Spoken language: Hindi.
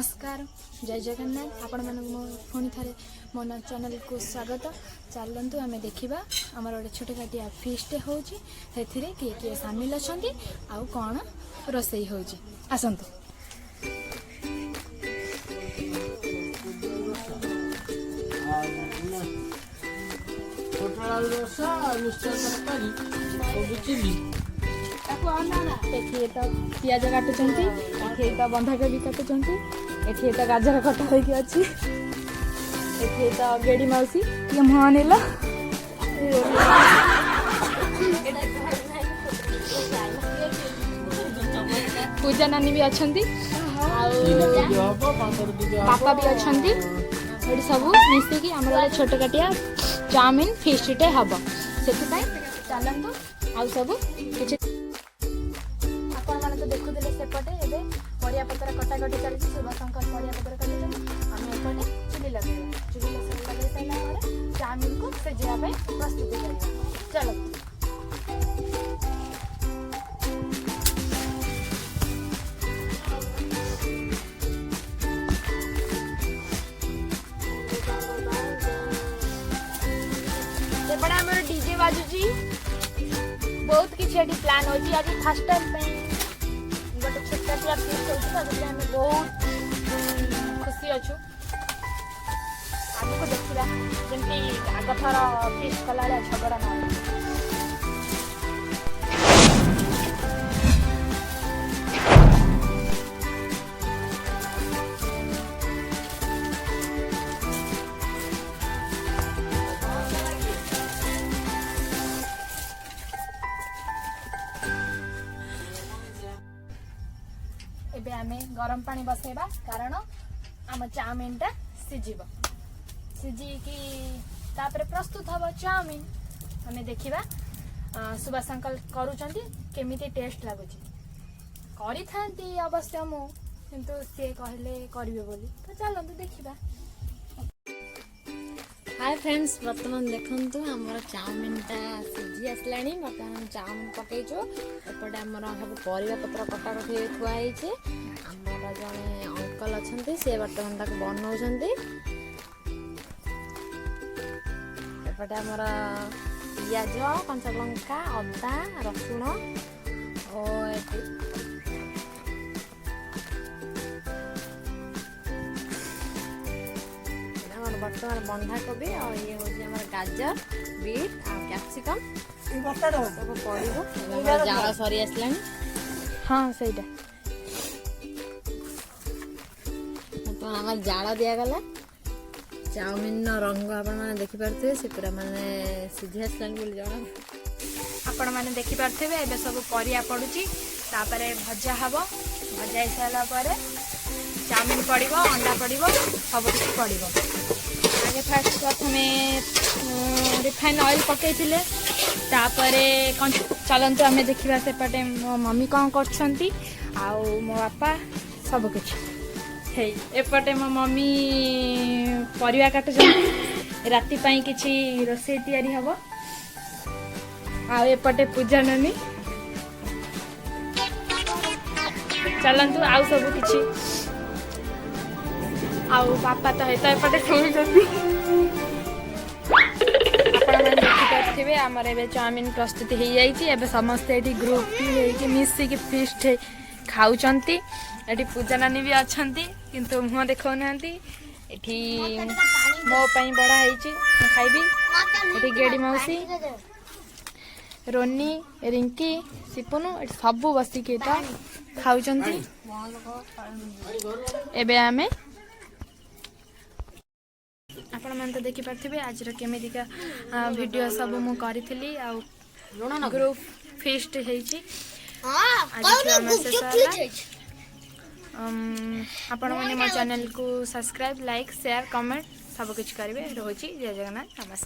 नमस्कार जय जगन्नाथ आपण मानक मो पुणी थे मो चैनल को स्वागत। चलतु आम देखा आमर गोटे छोटे काटिया फिस्ट हो किए किए सामिल अच्छा आउ कौन रोसई हो आसतु। देखिए तो पियाज काटुंट ये तो बंधाकोबी काटुंट ये तो गाजर कटा होगी अच्छी ये तो गेड़ी मौसी ये मुह नेल पूजा नानी भी अच्छा बापा भी अच्छा ये सब मिसिकी आम छोट काटिया चाउमिन फिस्टे हम से चलतु आउ सब किसी तो देखुले सेपटे ए परिया पतर कटाकटी चलती शुभशंकर परिया पतर काटुँ आम एपटे चुली लगे चुली लगे सारा चाउमिन को सिझाई प्रस्तुति कर चलो। सेपटे आम डीजे बाजुची बहुत किसी प्लान हो आज फास्ट टाइम गोटे छोटा पिया फिस्ट होती आम बहुत खुशी अच्छु आगे देखा जमी आग थर फिस्ट कला झगड़ा ना एबे आमे गरम पानी बसेबा कारण आम चाउमिन टा सिझिबो सिझिकी तापर प्रस्तुत हबो चाउमिन आमे देखिबा सुभाष अंकल करूचंती केमिति टेस्ट लागुची करि थांती अवश्य मु किंतु से कहले करिवे बोली तो चलंतु देखिबा। हाय फ्रेंड्स बर्तमान देखंतु हमर चाउमिन टा सिझी आसलानी बर्तमान चाउमिन पकईचो एपटे हमर सब परिवा पत्र कटाकटी थुआ होइछे हमर जने अंकल अछंती से बर्तमान ताको बनौछंती एपटे हमर पियाज कंचा लंका अदा रसुण ओ बर्तमान बंधाकोबी और ये हूँ गाजर बीट और कैप्सिकम सब पड़ो जाल सरी आसला हाँ सहीटा आम जाल दिगला चाउमिन रंग आपण मैंने देखिपे से पूरा माने सीझी आसला जाना आपण मैंने देखिपे ए सब परिया पड़ुची तापरे भजा हम भजा हो सारा चाउमिन पड़ो अंडा पड़ो सब किसी पड़ो आगे फास्ट प्रथम रिफाइन ऑयल पकई चलतु आम देखा सेपटे मो मम्मी कौन कर मो बापा सब कुछ एपटे मो मम्मी परिवा काटु राति किसी रोसई तैयारी हम आउपटे पूजा नानी चलतु आउ सब किसी आउ बापा तो है तो एपटे देखिपे आमर ए चाउमिन प्रस्तुति हो जाए समस्ते ये ग्रुप भी मिसिकी फिस्ट खाऊंट ये पूजा नानी भी अच्छा किंतु मुह देखा ना मोपाई बड़ा खाइबी ये गेड़ी मौसी रोनी रिंकी सिपुनु सब बसिकी खाऊंट एबे आमे आपण मैंने तो देखिपे आज केमिका वीडियो सब मु करी ग्रुप फिस्ट आपण मैंने मो चैनल को सब्सक्राइब लाइक शेयर कमेंट सब कुछ करेंगे रोची जय जगन्नाथ नमस्कार।